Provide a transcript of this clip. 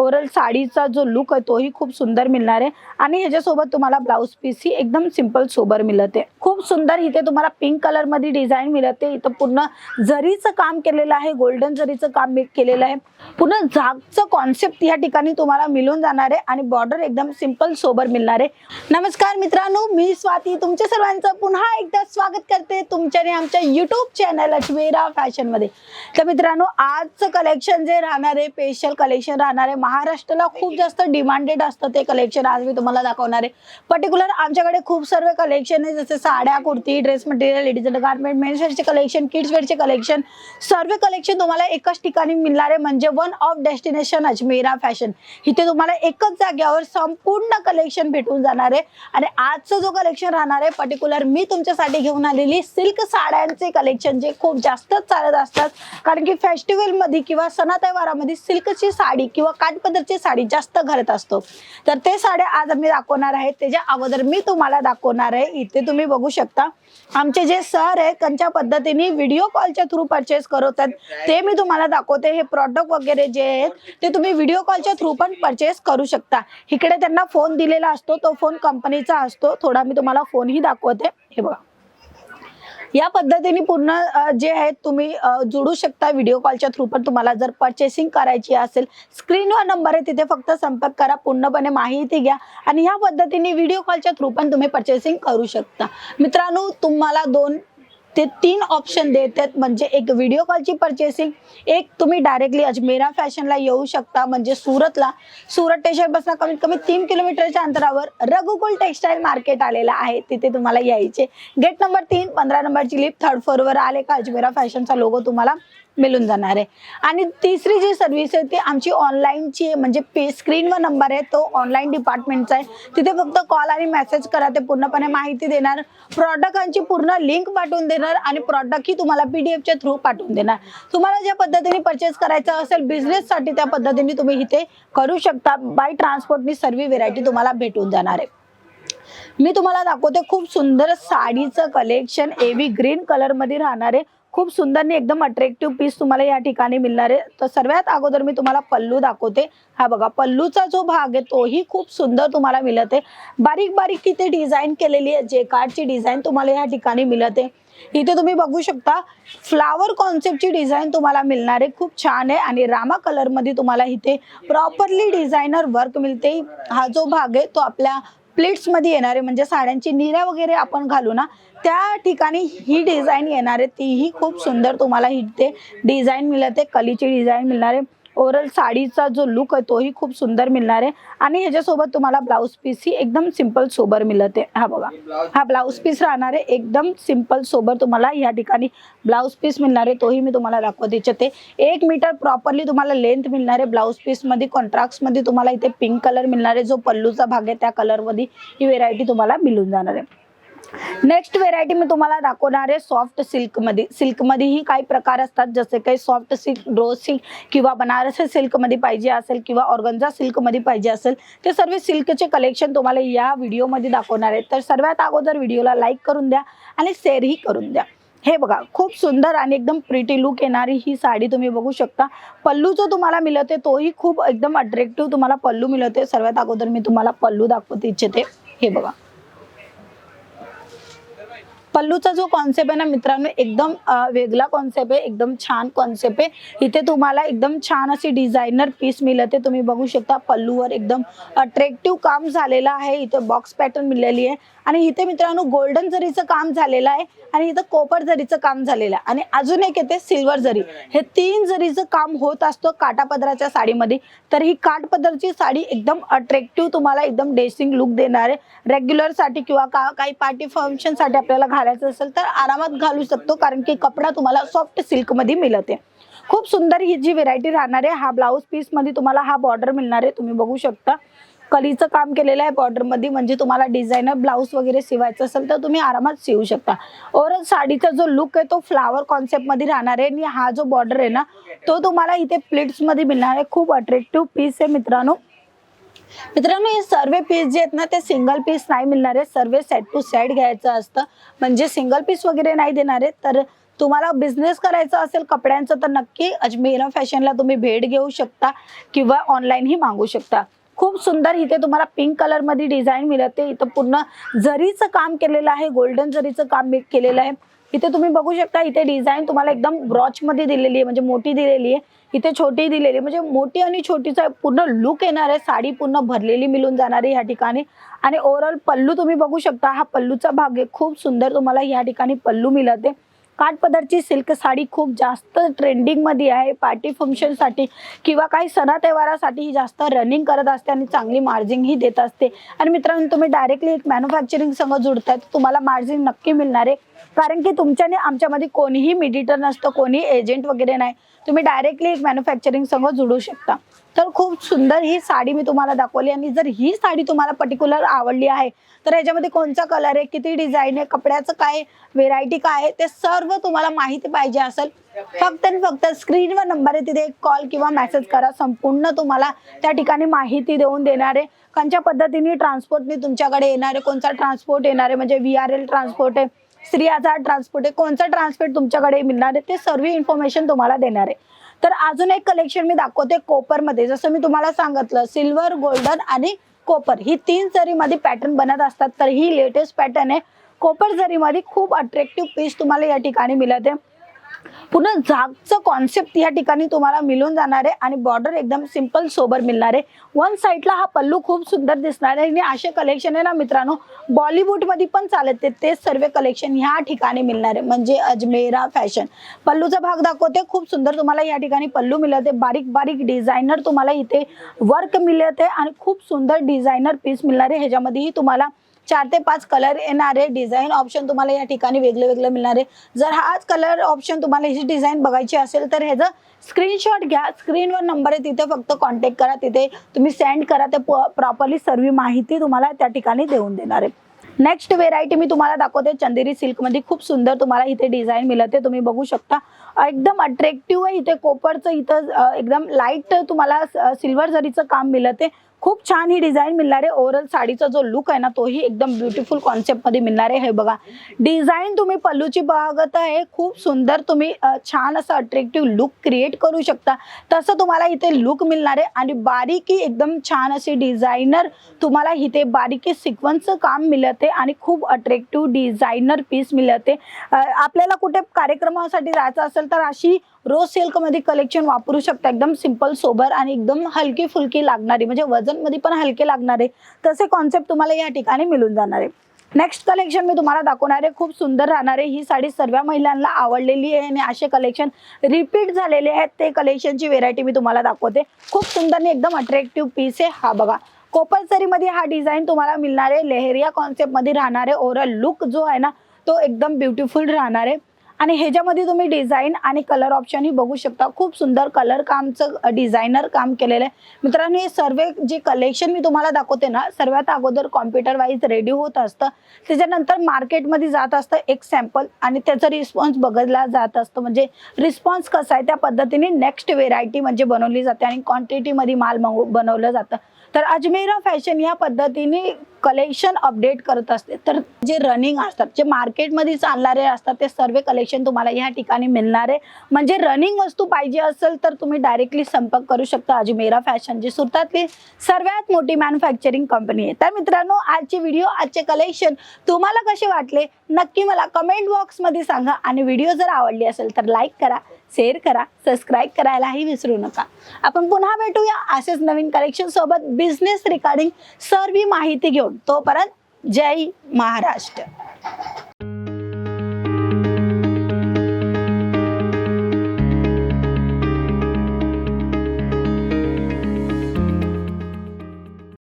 Overall साडीचा जो look आहे तोही खूप सुंदर मिळणार आहे आणि ह्याच्यासोबत तुम्हाला ब्लाउज पीस ही एकदम सिंपल सोबर मिळते। खूप सुंदर इथे तुम्हाला पिंक कलर मध्ये डिझाइन मिळते। इथं पूर्ण जरीचं काम केलेलं आहे, गोल्डन जरीचं काम केलेलं आहे। पूर्ण झाकचं कॉन्सेप्ट या ठिकाणी तुम्हाला मिळून जाणार आहे आणि बॉर्डर एकदम सिंपल सोबर मिळणार आहे। नमस्कार मित्रांनो, मी स्वाती तुमच्या सर्वांचं पुन्हा एकदा स्वागत करते तुमच्या आणि आमच्या YouTube चॅनल अजमेरा फॅशन मध्ये। तर मित्रांनो, आजचं कलेक्शन जे राहणार आहे स्पेशल कलेक्शन राहणार आहे। महाराष्ट्राला खूप जास्त डिमांडेड असतं ते कलेक्शन आज मी तुम्हाला दाखवणार आहे। पर्टिक्युलर आमच्याकडे खूप सर्व कलेक्शन आहे, जसे साड्या, kurti, dress material, ladies garment, men's वेअरचे कलेक्शन, किड्स वेअरचे कलेक्शन, सर्व कलेक्शन तुम्हाला एकाच ठिकाणी मिळणार आहे, म्हणजे one of destination Ajmera fashion. इथे तुम्हाला एकच जागेवर संपूर्ण कलेक्शन भेटून जाणार आहे। आणि आजचं जो कलेक्शन राहणार आहे पर्टिक्युलर मी तुमच्यासाठी घेऊन आलेली सिल्क साड्यांचे कलेक्शन जे खूप जास्त चालत असतात, कारण की फेस्टिवल मध्ये किंवा सणावारामध्ये सिल्कची साडी किंवा काठपदरची साडी जास्त घालत असतो। तर ते साड्या आज आम्ही दाखवणार आहे। त्याच्या अगोदर मी तुम्हाला दाखवणार आहे, इथे तुम्ही बघू शकता आमचे जे सर आहे त्यांच्या पद्धतीने व्हिडिओ कॉलच्या थ्रू परचेस करतात, ते मी तुम्हाला दाखवते। हे प्रॉडक्ट वगैरे जे आहेत ते तुम्ही व्हिडिओ कॉलच्या थ्रू पण परचेस करू शकता। इकडे त्यांना फोन दिलेला असतो, तो फोन कंपनीचा असतो। थोडा मी तुम्हाला फोनही दाखवते। हे बघा, या पद्धतीने पूर्ण जे आहे तुम्ही जोडू शकता व्हिडिओ कॉलच्या थ्रू पण। तुम्हाला जर परचेसिंग करायची असेल, स्क्रीनवर नंबर आहे तिथे फक्त संपर्क करा, पूर्णपणे माहिती घ्या आणि या पद्धतीने व्हिडिओ कॉलच्या थ्रू पण तुम्ही परचेसिंग करू शकता। मित्रांनो, तुम्हाला 2 ते 3 ऑप्शन देतात, म्हणजे एक व्हिडिओ कॉलची परचेसिंग, एक तुम्ही डायरेक्टली अजमेरा फॅशनला येऊ शकता, म्हणजे सुरत स्टेशन पासून कमीत कमी 3 किलोमीटरच्या अंतरावर रघुकुल टेक्सटाईल मार्केट आलेला आहे, तिथे तुम्हाला यायचे। गेट नंबर 3, 15 नंबरची लिफ्ट, 3rd फ्लोअरवर आले का अजमेरा फॅशनचा लोगो तुम्हाला मिळून जाणार आहे। आणि तिसरी जी सर्व्हिस आहे ती आमची ऑनलाईनची, म्हणजे स्क्रीनवर नंबर आहे तो ऑनलाईन डिपार्टमेंटचा आहे, तिथे फक्त कॉल आणि मेसेज करा, ते पूर्णपणे माहिती देणार, प्रॉडक्टांची पूर्ण लिंक पाठवून देणार आणि प्रॉडक्ट ही तुम्हाला PDF च्या थ्रू पाठवून देणार। तुम्हाला ज्या पद्धतीने परचेस करायचं असेल बिझनेस साठी, त्या पद्धतीने तुम्ही इथे करू शकता। बाय ट्रान्सपोर्टनी सर्व व्हेरायटी तुम्हाला भेटून जाणार आहे। मी तुम्हाला दाखवते खूप सुंदर साडीचं कलेक्शन, एवी ग्रीन कलर मध्ये राहणार आहे। खूप सुंदर आणि एकदम अट्रॅक्टिव्ह पीस तुम्हाला या ठिकाणी मिळणार आहे। तर सर्वात अगोदर मी तुम्हाला पल्लू दाखवते। हा बघा, पल्लूचा जो भाग आहे तोही खूप सुंदर तुम्हाला मिळते। बारीक बारीक इथे डिझाईन केलेली आहे, जेकार्डची डिझाईन तुम्हाला या ठिकाणी मिळते। इथे तुम्ही बघू शकता फ्लावर कॉन्सेप्टची डिझाईन तुम्हाला मिळणार आहे, खूप छान आहे। आणि रामा कलर मध्ये तुम्हाला इथे प्रॉपरली डिझायनर वर्क मिळते। हा जो भाग आहे तो आपल्या प्लेट्स मध्ये येणार आहे, म्हणजे साड्यांची निऱ्या वगैरे आपण घालू ना त्या ठिकाणी ही डिझाईन येणार आहे, तीही खूप सुंदर तुम्हाला इथे डिझाईन मिळते, कलीची डिझाईन मिळणार आहे। ओव्हरऑल साडीचा जो लुक आहे तोही खूप सुंदर मिळणार आहे आणि ह्याच्यासोबत तुम्हाला ब्लाउज पीस ही एकदम सिंपल सोबर मिळते। हा बघा, हा ब्लाउज पीस राहणार आहे एकदम सिंपल सोबर, तुम्हाला या ठिकाणी ब्लाउज पीस मिळणार आहे, तोही मी तुम्हाला दाखवते। ते 1 मीटर प्रॉपरली तुम्हाला लेंथ मिळणार आहे ब्लाउज पीस मध्ये। कॉन्ट्रास्ट मध्ये तुम्हाला इथे पिंक कलर मिळणार आहे, जो पल्लूचा भाग आहे त्या कलर मध्ये ही व्हेरायटी तुम्हाला मिळून जाणार आहे। नेक्स्ट व्हेरायटी मी तुम्हाला दाखवणार आहे सॉफ्ट सिल्क मध्ये। सिल्क मध्ये ही काही प्रकार असतात, जसे काही सॉफ्ट सिल्क, ड्रो सिल्क किंवा बनारसी सिल्क मध्ये पाहिजे असेल किंवा ऑर्गन्झा सिल्क मध्ये पाहिजे असेल, ते सर्व सिल्कचे कलेक्शन तुम्हाला या व्हिडिओ मध्ये दाखवणार आहे। तर सर्वात अगोदर व्हिडिओला लाईक करून द्या आणि शेअर ही करून द्या। हे बघा, खूप सुंदर आणि एकदम प्रिटी लुक येणारी ही साडी तुम्ही बघू शकता। पल्लू जो तुम्हाला मिळते तोही खूप एकदम अट्रॅक्टिव्ह तुम्हाला पल्लू मिळते। सर्वात अगोदर मी तुम्हाला पल्लू दाखवते इच्छिते। हे बघा, पल्लूचा जो कॉन्सेप्ट आहे ना मित्रांनो, एकदम वेगळा कॉन्सेप्ट आहे, एकदम छान कॉन्सेप्ट आहे। इथे तुम्हाला एकदम छान अशी डिझायनर पीस मिळते, तुम्ही बघू शकता पल्लूवर एकदम अट्रॅक्टिव्ह काम झालेलं आहे। इथे बॉक्स पॅटर्न मिळालेली आहे आणि इथे मित्रांनो गोल्डन जरीचं काम झालेलं आहे आणि इथं कॉपर जरीचं काम झालेलं आहे आणि अजून एक येते सिल्वर जरी। हे 3 जरीचं काम होत असतं काठापदराच्या साडीमध्ये। तर ही काठपदरची साडी एकदम अट्रॅक्टिव्ह तुम्हाला एकदम ड्रेसिंग लुक देणार आहे। रेग्युलर साठी किंवा काही पार्टी फंक्शन साठी आपल्याला घालायचं असेल तर आरामात घालू शकतो, कारण की कपडा तुम्हाला सॉफ्ट सिल्क मध्ये मिळते। खूप सुंदर ही जी व्हेरायटी राहणार आहे। हा ब्लाउज पीस मध्ये तुम्हाला हा बॉर्डर मिळणार आहे, तुम्ही बघू शकता कलीचं काम केलेलं आहे बॉर्डर मध्ये, म्हणजे तुम्हाला डिझायनर ब्लाउज वगैरे शिवायचं असेल तर तुम्ही आरामात शिवू शकता। ओव्हरऑल साडीचा जो लुक आहे तो फ्लावर कॉन्सेप्ट मध्ये राहणार आहे आणि हा जो बॉर्डर आहे ना तो तुम्हाला इथे प्लेट्स मध्ये मिळणार आहे। खूप अट्रॅक्टिव्ह पीस आहे मित्रांनो। हे सर्व पीस जे आहेत ना ते सिंगल पीस नाही मिळणार आहे, सर्व सेट टू सेट घ्यायचं असतं, म्हणजे सिंगल पीस वगैरे नाही देणार आहे। तर तुम्हाला बिझनेस करायचा असेल कपड्यांचा तर नक्की अजमेरा फॅशनला तुम्ही भेट घेऊ शकता किंवा ऑनलाईनही मागवू शकता। खूप सुंदर इथे तुम्हाला पिंक कलर मध्ये डिझाईन मिळते। इथं पूर्ण जरीचं काम केलेलं आहे, गोल्डन जरीचं काम केलेलं आहे। इथे तुम्ही बघू शकता, इथे डिझाईन तुम्हाला एकदम ब्रॉच मध्ये दिलेली आहे, म्हणजे मोठी दिलेली आहे, इथे छोटी दिलेली आहे, म्हणजे मोठी आणि छोटीचा पूर्ण लुक येणार आहे। साडी पूर्ण भरलेली मिळून जाणार आहे या ठिकाणी। आणि ओव्हरऑल पल्लू तुम्ही बघू शकता, हा पल्लूचा भाग आहे, खूप सुंदर तुम्हाला या ठिकाणी पल्लू मिळते। काठ पदरची सिल्क साडी खूप जास्त ट्रेंडिंग मध्ये आहे, पार्टी फंक्शन साठी किंवा काही सणातेवारासाठी ही जास्त रनिंग करत असते आणि चांगली मार्जिन ही देत असते। आणि मित्रांनो, तुम्ही डायरेक्टली एक मॅन्युफॅक्चरिंग संघ जुडताय तर तुम्हाला मार्जिन नक्की मिळणार आहे, कारण की तुमच्याने आमच्यामध्ये कोणीही मीडिएटर नसतं, कोणी एजंट वगैरे नाही, तुम्ही डायरेक्टली एक मॅन्युफॅक्चरिंग संघ जुडू शकता। तर खूप सुंदर ही साडी मी तुम्हाला दाखवली। आणि जर ही साडी तुम्हाला पर्टिक्युलर आवडली आहे तर याच्यामध्ये कोणता कलर आहे, किती डिझाईन आहे, कपड्याचं काय व्हेरायटी काय आहे, ते सर्व तुम्हाला माहिती पाहिजे असेल, फक्त आणि फक्त स्क्रीनवर नंबर आहे तिथे एक कॉल किंवा मेसेज करा, संपूर्ण तुम्हाला त्या ठिकाणी माहिती देऊन देणार आहे। कोणत्या पद्धतीने ट्रान्सपोर्टने तुमच्याकडे येणार आहे, कोणता ट्रान्सपोर्ट येणार आहे, म्हणजे VRL ट्रान्सपोर्ट आहे, श्री आझाद ट्रान्सपोर्ट आहे, कोणता ट्रान्सपोर्ट तुमच्याकडे मिळणार आहे, ते सर्व इन्फॉर्मेशन तुम्हाला देणार आहे। तर अजून एक कलेक्शन मी दाखवते कॉपर मध्ये। जसं मी तुम्हाला सांगितलं, सिल्वर, गोल्डन आणि कॉपर ही 3 जरी मध्ये पॅटर्न बनत असतात, तर ही लेटेस्ट पॅटर्न आहे। कॉपर जरी मध्ये खूप अट्रॅक्टिव्ह पीस तुम्हाला या ठिकाणी मिळते। पुन्हा झाकचं कॉन्सेप्ट या ठिकाणी तुम्हाला मिळून जाणार आहे आणि बॉर्डर एकदम सिंपल सोबर मिळणार आहे। वन साइडला हा पल्लू खूप सुंदर दिसणार आहे आणि असे कलेक्शन आहे ना मित्रांनो, बॉलिवूड मध्ये पण चालते, ते सर्व कलेक्शन ह्या ठिकाणी मिळणार आहे, म्हणजे अजमेरा फॅशन। पल्लूचा भाग दाखवते, खूप सुंदर तुम्हाला या ठिकाणी पल्लू मिळते, बारीक बारीक डिझायनर तुम्हाला इथे वर्क मिळते आणि खूप सुंदर डिझायनर पीस मिळणार आहे। ह्याच्यामध्येही तुम्हाला 4 ते 5 कलर येणार आहे, डिझाईन ऑप्शन तुम्हाला या ठिकाणी वेगळे वेगळे मिळणार आहे। जर हाच कलर ऑप्शन तुम्हाला ही डिझाईन बघायची असेल तर ह्याचा स्क्रीनशॉट घ्या, स्क्रीनवर नंबर आहे तिथे फक्त कॉन्टॅक्ट करा, तिथे तुम्ही सेंड करा, ते प्रॉपरली सर्व माहिती तुम्हाला त्या ठिकाणी देऊन देणार आहे। नेक्स्ट व्हेरायटी मी तुम्हाला दाखवते चंदेरी सिल्क मध्ये। खूप सुंदर तुम्हाला इथे डिझाईन मिळते, तुम्ही बघू शकता, एकदम अट्रॅक्टिव्ह आहे। इथे कोपरचं इथं एकदम लाईट तुम्हाला सिल्वर जरीचं काम मिळते, खूप छान ही डिझाईन मिळणार आहे। ओव्हरऑल साडीचा जो लुक आहे ना तोही एकदम ब्युटिफुल कॉन्सेप्ट मध्ये मिळणार आहे। हे बघा डिझाईन तुम्ही पल्लूची बघत आहे, खूप सुंदर तुम्ही छान असं अट्रॅक्टिव्ह लुक क्रिएट करू शकता, तसं तुम्हाला इथे लुक मिळणार आहे। आणि बारीकी एकदम छान अशी डिझायनर तुम्हाला इथे बारीकी सिक्वेन्सचं काम मिळते आणि खूप अट्रॅक्टिव्ह डिझायनर पीस मिळते। आपल्याला कुठे कार्यक्रमासाठी जायचं असेल तर अशी रोज सिल्क मध्ये कलेक्शन वापरू शकता, एकदम सिंपल सोबर आणि एकदम हलकी फुलकी लागणारी, म्हणजे वजन मध्ये पण हलके लागणारे तसे कॉन्सेप्ट तुम्हाला या ठिकाणी मिळून जाणार आहे। नेक्स्ट कलेक्शन मी तुम्हाला दाखवणार आहे, खूप सुंदर राहणार आहे। ही साडी सर्व महिलांना आवडलेली आहे आणि असे कलेक्शन रिपीट झालेले आहेत, ते कलेक्शनची व्हेरायटी मी तुम्हाला दाखवते। खूप सुंदर आणि एकदम अट्रॅक्टिव्ह पीस आहे। हा बघा कोपर जरी मध्ये हा डिझाईन तुम्हाला मिळणार आहे, लेहरिया कॉन्सेप्ट मध्ये राहणार आहे। ओव्हरऑल लुक जो आहे ना तो एकदम ब्युटिफुल राहणार आहे आणि ह्याच्यामध्ये तुम्ही डिझाईन आणि कलर ऑप्शन ही बघू शकता, खूप सुंदर कलर कामचं डिझायनर काम केलेलं आहे। मित्रांनो, हे सर्व जे कलेक्शन मी तुम्हाला दाखवते ना, सर्वात अगोदर कॉम्प्युटर वाईज रेडी होत असतं, त्याच्यानंतर मार्केटमध्ये जात असतं एक सॅम्पल आणि त्याचा रिस्पॉन्स बघितला जात असतं, म्हणजे रिस्पॉन्स कसा आहे त्या पद्धतीने नेक्स्ट व्हेरायटी म्हणजे बनवली जाते आणि क्वांटिटीमध्ये माल बनवलं जातं। तर अजमेरा फॅशन या पद्धतीने कलेक्शन अपडेट करत असते। तर जे रनिंग असतात, जे मार्केटमध्ये चालणारे असतात, ते सर्व कलेक्शन तुम्हाला या ठिकाणी मिळणार आहे। म्हणजे रनिंग वस्तू पाहिजे असेल तर तुम्ही डायरेक्टली संपर्क करू शकता अजमेरा फॅशन, जी सुरतातली सर्वात मोठी मॅन्युफॅक्चरिंग कंपनी आहे। तर मित्रांनो, आजचे व्हिडिओ, आजचे कलेक्शन तुम्हाला कसे वाटले नक्की मला कमेंट बॉक्समध्ये सांगा आणि व्हिडिओ जर आवडली असेल तर लाईक करा, शेअर करा, सबस्क्राईब करायलाही विसरू नका। आपण पुन्हा भेटूया असेच नवीन कलेक्शन सोबत, बिझनेस रिगार्डिंग सर्व माहिती घेऊन। तोपर्यंत जय महाराष्ट्र।